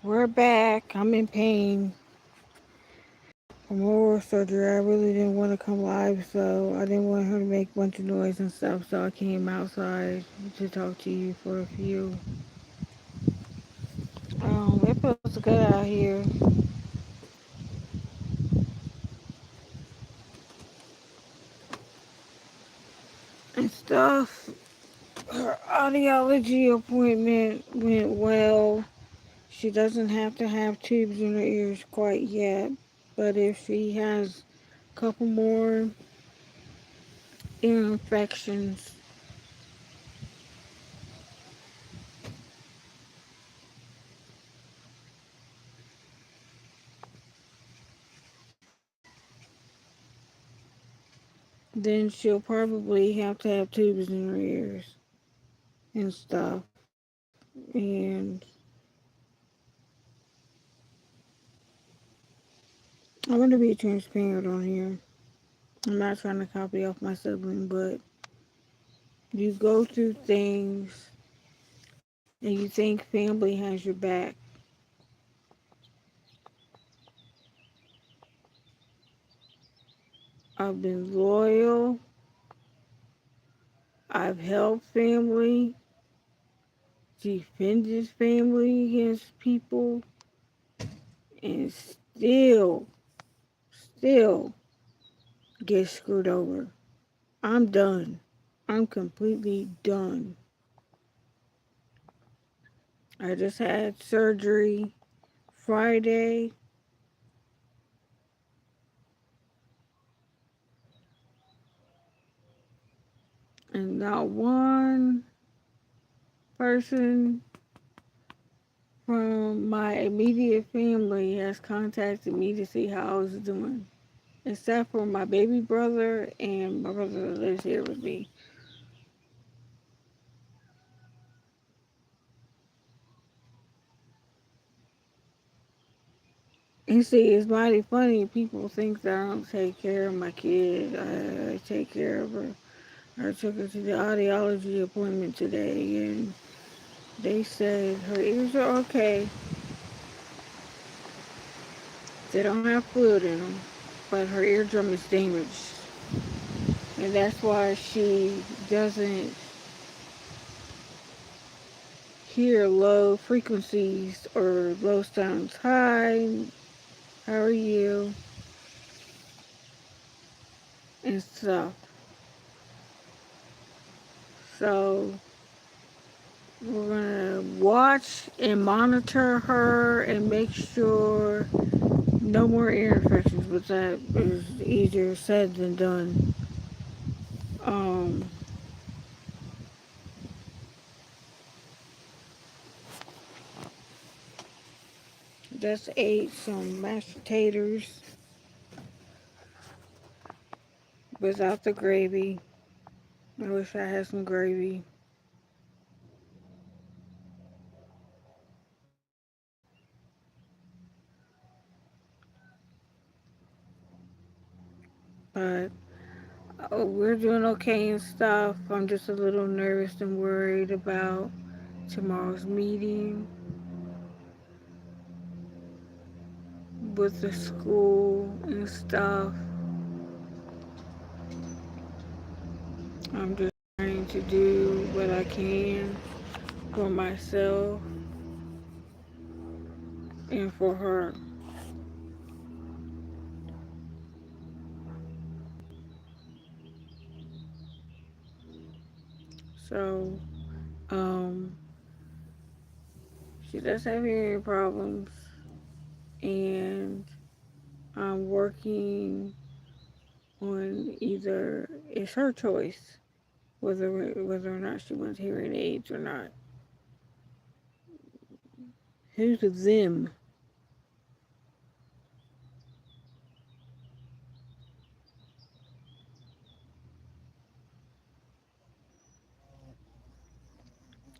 We're back. I'm in pain from oral surgery. I really didn't want to come live, so I didn't want her to make a bunch of noise and stuff, so I came outside to talk to you for a few. It feels good out here and stuff. Her audiology appointment went well. She doesn't have to have tubes in her ears quite yet, but if she has a couple more ear infections, then she'll probably have to have tubes in her ears and stuff. And I'm going to be transparent on here. I'm not trying to copy off my sibling, but you go through things and you think family has your back. I've been loyal. I've helped family, defended family against people, and still get screwed over. I'm done. I'm completely done. I just had surgery Friday, and not one person from my immediate family has contacted me to see how I was doing, except for my baby brother and my brother that lives here with me. And see, it's mighty funny. People think that I don't take care of my kid. I take care of her. I took her to the audiology appointment today, and they said her ears are okay. They don't have fluid in them, but her eardrum is damaged. And that's why she doesn't hear low frequencies or low sounds. Hi, how are you? And stuff. So we're gonna watch and monitor her and make sure no more ear infections, but that is easier said than done. Um, just ate some mashed potatoes without the gravy. I wish I had some gravy. But we're doing okay and stuff. I'm just a little nervous and worried about tomorrow's meeting with the school and stuff. I'm just trying to do what I can for myself and for her. So, um, she does have hearing problems, and I'm working on either it's her choice whether or not she wants hearing aids or not. Who's them?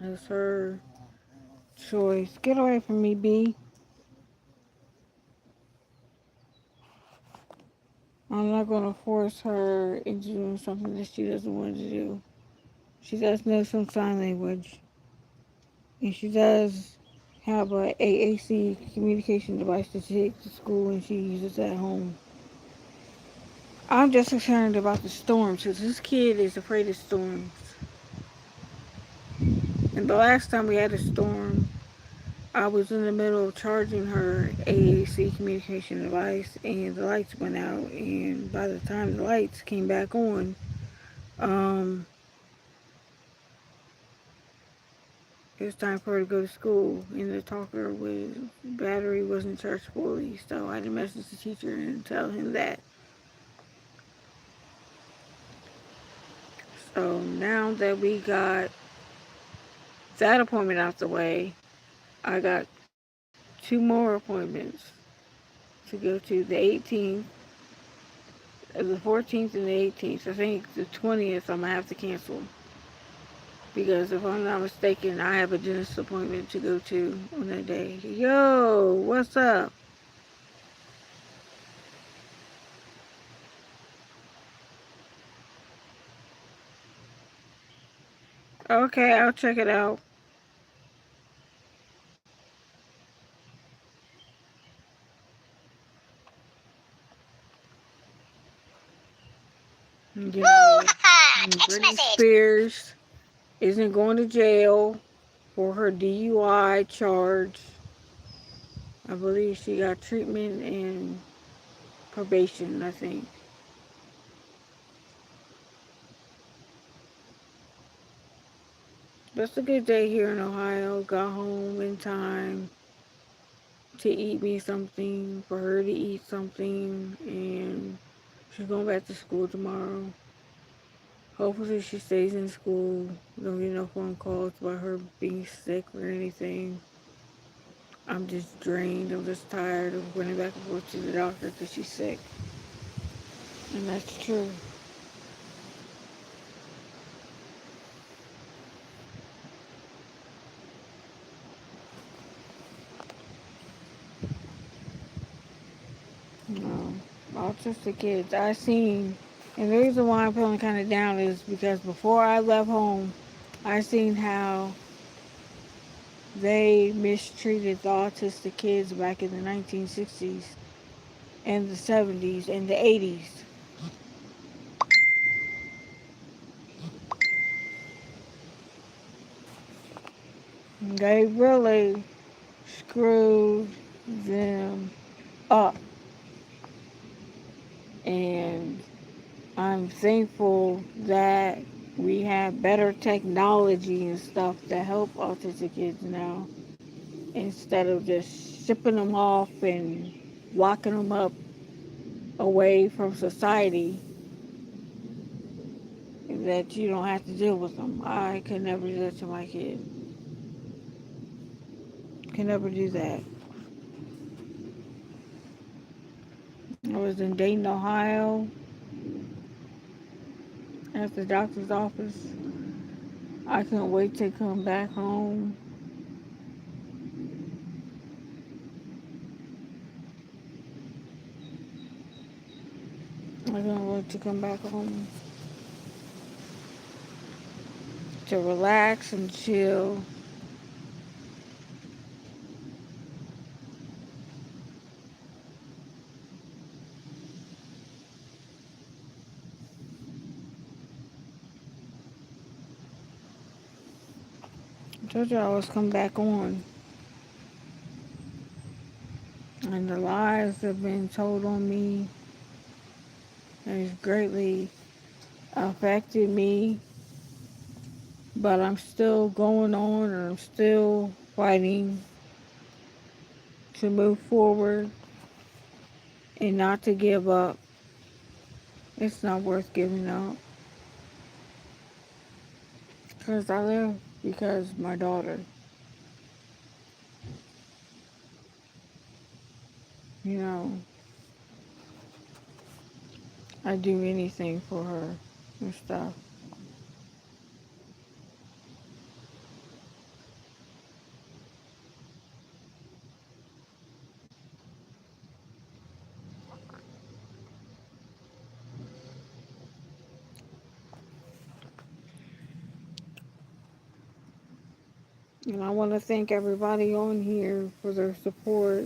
It's her choice. Get away from me, B. I'm not gonna force her into doing something that she doesn't want to do. She does know some sign language, and she does have a AAC communication device to take to school and she uses at home. I'm just concerned about the storms because this kid is afraid of storms. And the last time we had a storm, I was in the middle of charging her AAC communication device and the lights went out. And by the time the lights came back on, um, it was time for her to go to school. And the talker was battery wasn't charged fully, so I had to message the teacher and tell him that. So now that we got that appointment out the way, I got two more appointments to go to the 18th, the 14th, and the 18th. I think the 20th I'm gonna have to cancel because if I'm not mistaken, I have a dentist appointment to go to on that day. Yo, what's up? Okay, I'll check it out. You know, Britney Spears isn't going to jail for her DUI charge. I believe she got treatment and probation, I think. But it's a good day here in Ohio. Got home in time to eat me something, for her to eat something, and she's going back to school tomorrow. Hopefully she stays in school. Don't get no phone calls about her being sick or anything. I'm just drained. I'm just tired of running back and forth to the doctor because she's sick. And that's true. No. Autistic kids. I seen, and the reason why I'm feeling kind of down is because before I left home, I seen how they mistreated the autistic kids back in the 1960s and the 70s and the 80s. They really screwed them up. And I'm thankful that we have better technology and stuff to help autistic kids now instead of just shipping them off and locking them up away from society that you don't have to deal with them. I could never do that to my kid. Can never do that. I was in Dayton, Ohio at the doctor's office. I couldn't wait to come back home. I couldn't wait to come back home to relax and chill. I told you I was coming back on. And the lies that have been told on me has greatly affected me. But I'm still going on and I'm still fighting to move forward and not to give up. It's not worth giving up. Because I live because my daughter, you know, I do anything for her and stuff. And I want to thank everybody on here for their support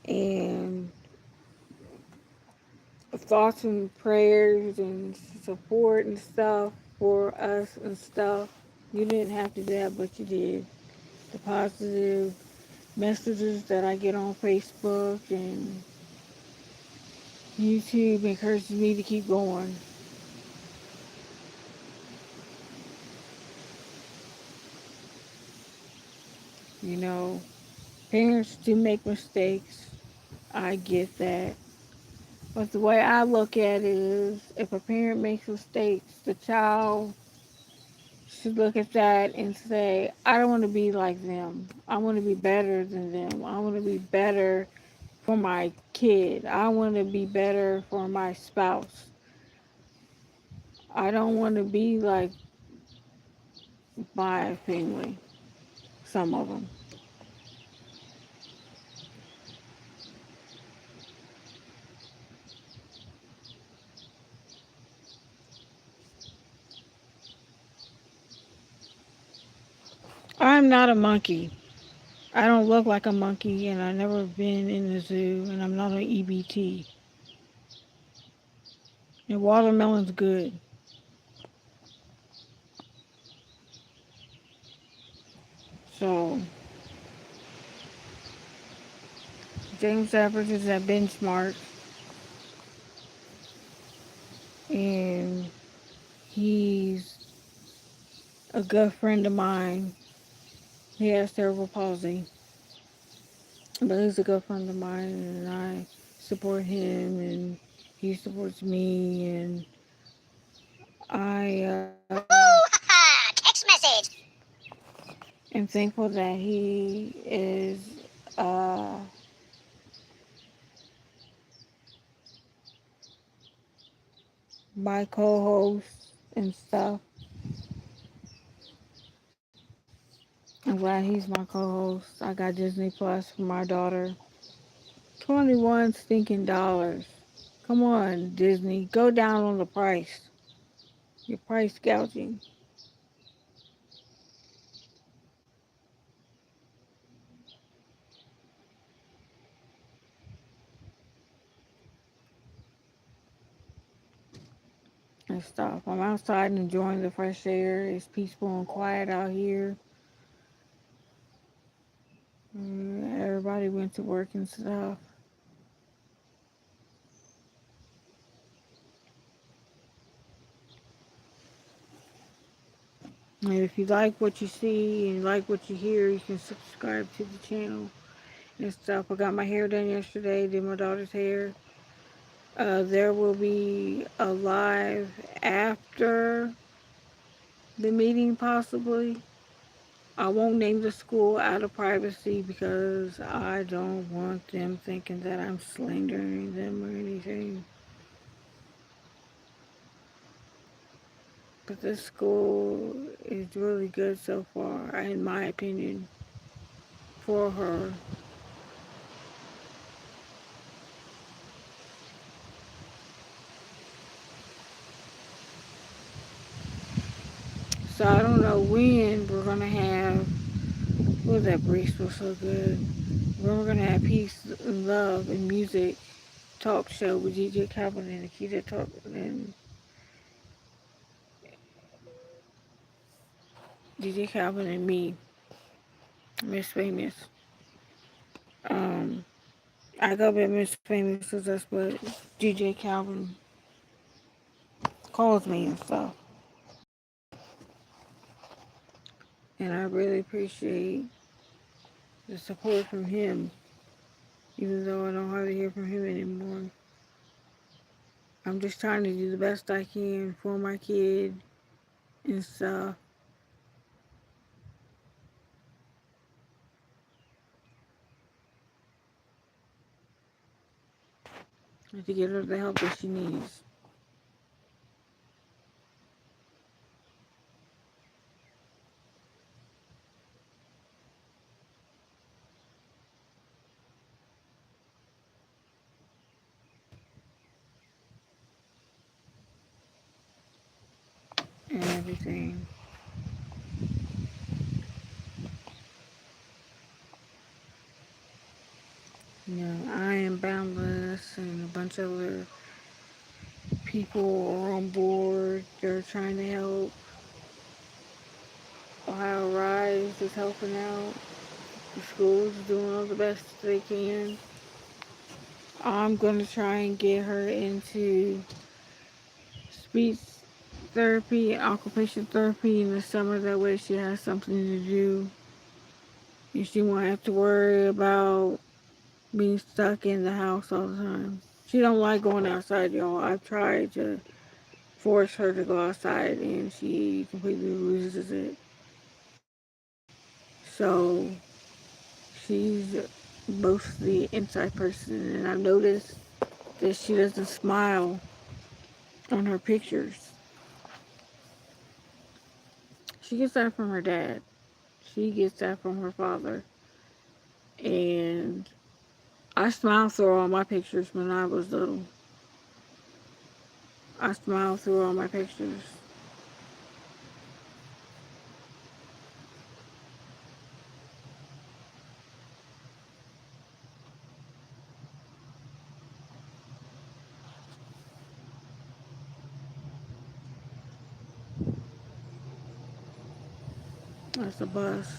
and thoughts and prayers and support and stuff for us and stuff. You didn't have to do that, but you did. The positive messages that I get on Facebook and YouTube encourages me to keep going. You know, parents do make mistakes. I get that. But the way I look at it is if a parent makes mistakes, the child should look at that and say, I don't want to be like them. I want to be better than them. I want to be better for my kid. I want to be better for my spouse. I don't want to be like my family, some of them. I'm not a monkey. I don't look like a monkey, and I've never been in the zoo, and I'm not an EBT. And watermelon's good. So, James Everage is at benchmark, and he's a good friend of mine. He has cerebral palsy, but he's a good friend of mine, and I support him, and he supports me, and I text message. Am thankful that he is uh, my co-host and stuff. I'm glad he's my co-host. I got Disney Plus for my daughter. 21 stinking dollars. Come on, Disney. Go down on the price. Your price gouging and stuff. I'm outside and enjoying the fresh air. It's peaceful and quiet out here. Everybody went to work and stuff. And if you like what you see and like what you hear, you can subscribe to the channel and stuff. I got my hair done yesterday, did my daughter's hair. There will be a live after the meeting, possibly. I won't name the school out of privacy because I don't want them thinking that I'm slandering them or anything. But this school is really good so far, in my opinion, for her. So I don't know when we're gonna have. What was that Breeze was so good? When we're gonna have peace and love and music talk show with DJ Calvin and Akita Talk and DJ Calvin and me, Miss Famous. Um, I go by Miss Famous because that's what DJ Calvin calls me and stuff. And I really appreciate the support from him, even though I don't hardly hear from him anymore. I'm just trying to do the best I can for my kid and stuff, and to get her the help that she needs and everything. other people are on board. They're trying to help. Ohio Rise is helping out. The school's doing all the best they can. I'm going to try and get her into speech therapy and occupational therapy in the summer. That way she has something to do. And she won't have to worry about being stuck in the house all the time. She don't like going outside, y'all. I've tried to force her to go outside and she completely loses it. So she's mostly inside person, and I've noticed that she doesn't smile on her pictures. She gets that from her dad. She gets that from her father. And I smiled through all my pictures when I was little. I smiled through all my pictures. That's a bus.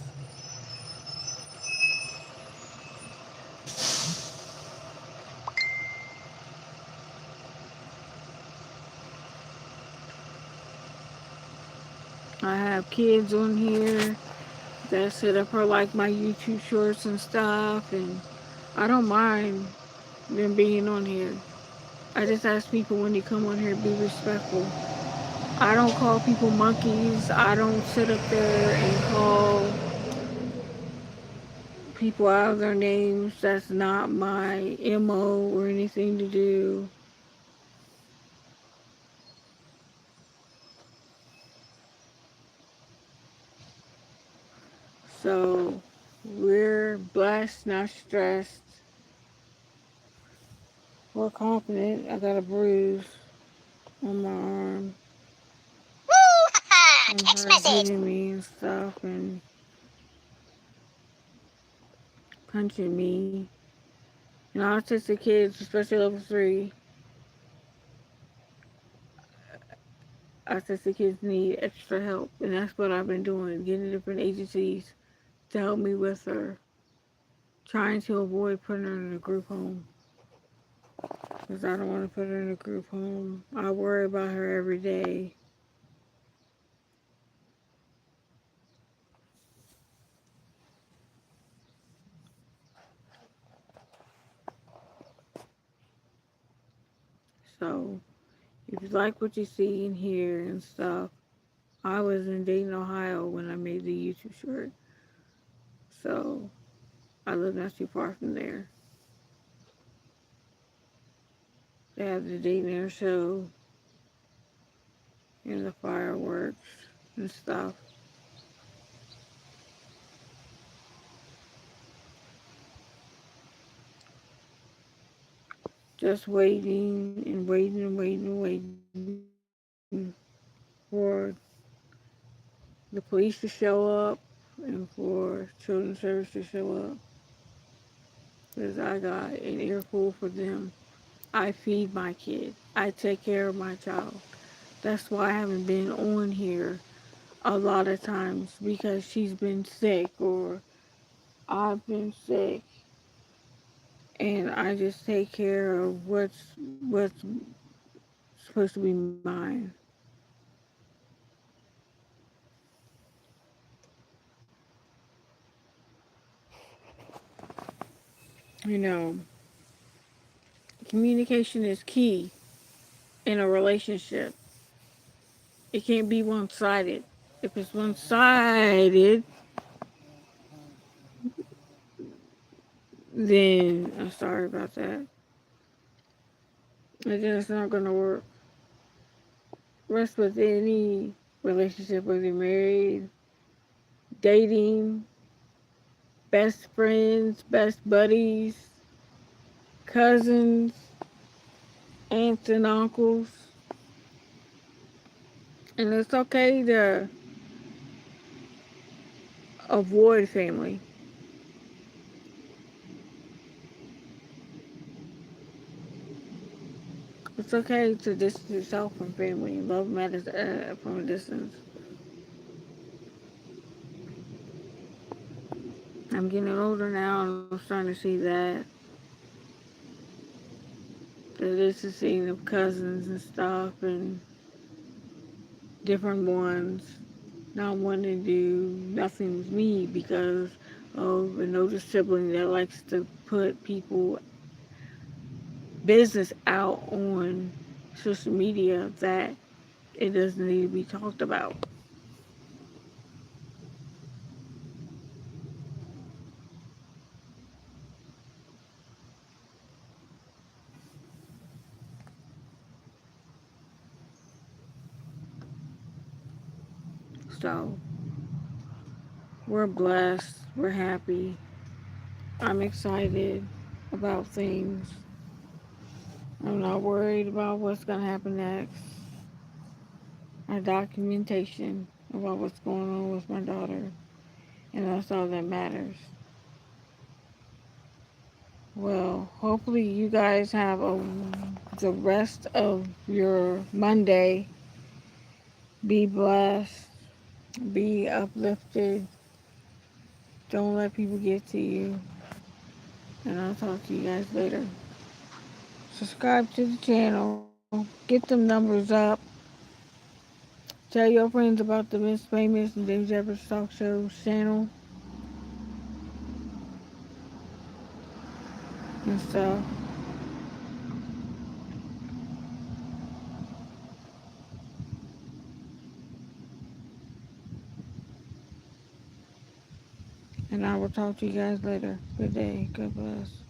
I have kids on here that set up for like my YouTube shorts and stuff, and I don't mind them being on here. I just ask people when they come on here, be respectful. I don't call people monkeys. I don't sit up there and call people out of their names. That's not my MO or anything to do. So we're blessed, not stressed. We're confident. I got a bruise on my arm from her hitting me and stuff and punching me. And autistic kids, especially level 3, autistic kids need extra help. And that's what I've been doing, getting different agencies to help me with her, trying to avoid putting her in a group home. Because I don't want to put her in a group home. I worry about her every day. So, if you like what you see and hear and stuff, I was in Dayton, Ohio when I made the YouTube short. So, I live not too far from there. They have the Dayton Air Show and the fireworks and stuff. Just waiting and waiting and waiting and waiting for the police to show up and for children's service to show up. Because I got an earful for them. I feed my kid. I take care of my child. That's why I haven't been on here a lot of times because she's been sick or I've been sick, and I just take care of what's supposed to be mine. You know, communication is key in a relationship. It can't be one-sided. If it's one-sided, then I'm sorry about that. And then it's not gonna work. Rest with any relationship, whether you're married, dating, best friends, best buddies, cousins, aunts and uncles. And it's okay to avoid family. It's okay to distance yourself from family. Love matters from a distance. I'm getting older now, and I'm starting to see that it's a scene of cousins and stuff, and different ones not wanting to do nothing with me because of an older sibling that likes to put people business out on social media that it doesn't need to be talked about. So we're blessed, we're happy, I'm excited about things. I'm not worried about what's gonna happen next. Our documentation about what's going on with my daughter, and that's all that matters. Well, hopefully you guys have the rest of your Monday. Be blessed, be uplifted. Don't let people get to you. And I'll talk to you guys later. Subscribe to the channel. Get them numbers up. Tell your friends about the Miss Famous and James Everage Talkshow channel and stuff. And I will talk to you guys later. Good day. God bless.